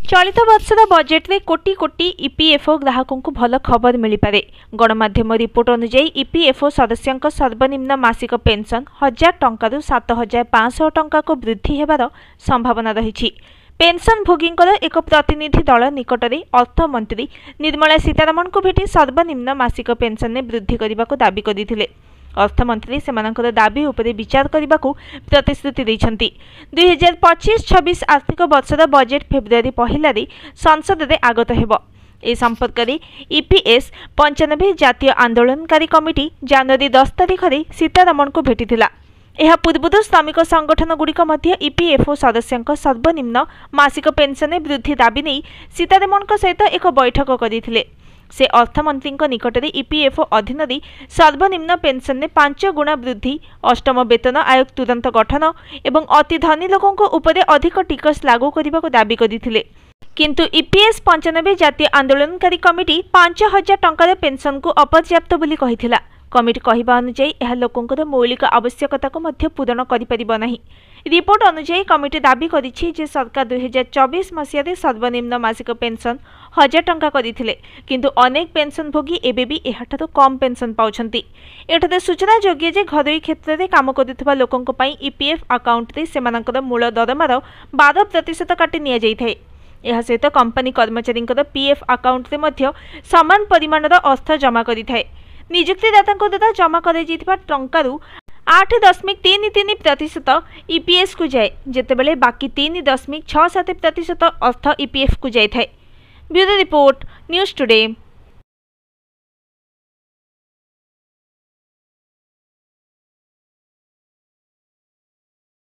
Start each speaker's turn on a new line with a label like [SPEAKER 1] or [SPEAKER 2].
[SPEAKER 1] चलित वर्षर बजेट रे कोटी कोटी ईपीएफओ ग्राहकों को भल खबर मिल पारे। गणमाध्यम रिपोर्ट अनुसार ईपीएफओ सदस्यों सर्वनिम्न मासिक पेंशन 1000 टंका 7500 टंका को वृद्धि हेबार संभावना रही। पेंशन भोगी एक प्रतिनिधि दल निकट में अर्थमंत्री निर्मला सीतारमण को भेटी सर्वनिम्न मासिक पेंशन में वृद्धि करने को दाबी करते। अर्थमंत्री सेमानंकर दाबी उपरे विचार करने को प्रतिश्रुति देइछन्ति। 2025-26 आर्थिक वर्षर बजेट फेब्रुआरी पहला संसद में आगत हेब। ए संपर्क में ईपीएस 95 जातीय आंदोलनकारी कमिटी जनवरी 10 तारिख में सीतारमण को भेटिथिला। यह पूर्व श्रमिक संगठन गुड़िक मध्य ईपीएफओ सदस्यों सर्वनिम्न मासिक पेंशन में वृद्धि दाबी नहीं सीतारमण सहित एक बैठक करते। से अर्थमंत्री निकट में ईपीएफओ अधीन सर्वनिम्न पेंशन में 5 गुणा वृद्धि, अष्टम वेतन आयोग तुरंत गठन एवं अति धनी लोकों उपरे अधिक टिकस लागू करने को दाबी करते। किंतु ईपीएस 95 जातीय आंदोलनकारी कमिटी 5000 टंकार पेंशन को अपर्याप्त बोली कहिथिला। कमिटी कहवा अनुसार यह लोकों मौलिक आवश्यकता को मध्य पूरण करिपरिबो नाही। रिपोर्ट अनुसार कमिटी दाबी करिछि जे सरकार 2024 मसीह सर्वनिम्न मासिक पेंशन 1000 टंका करथिले, किंतु अनेक पेंशन भोगी एबेबी एहाठारु कम पेंशन पाउछन्ति। एठारे सूचना योग्य जे घरोई क्षेत्र में काम करुवा लोकों पई ईपीएफ अकाउंट रे सेमानकर मूल दरमार 12% काटी निया जाइथाय। यह सहित कंपनी कर्मचारी पीएफ अकाउंट रे मध्य समान परिमाणर अर्थ जमा करिथाय। नियुक्तिदाता द्वारा जमा कर टंकारु 8.33% ईपीएस को जाए, जेतेबेले बाकी 3.67% अर्थ ईपीएफ को जाए। Bureau report, news today.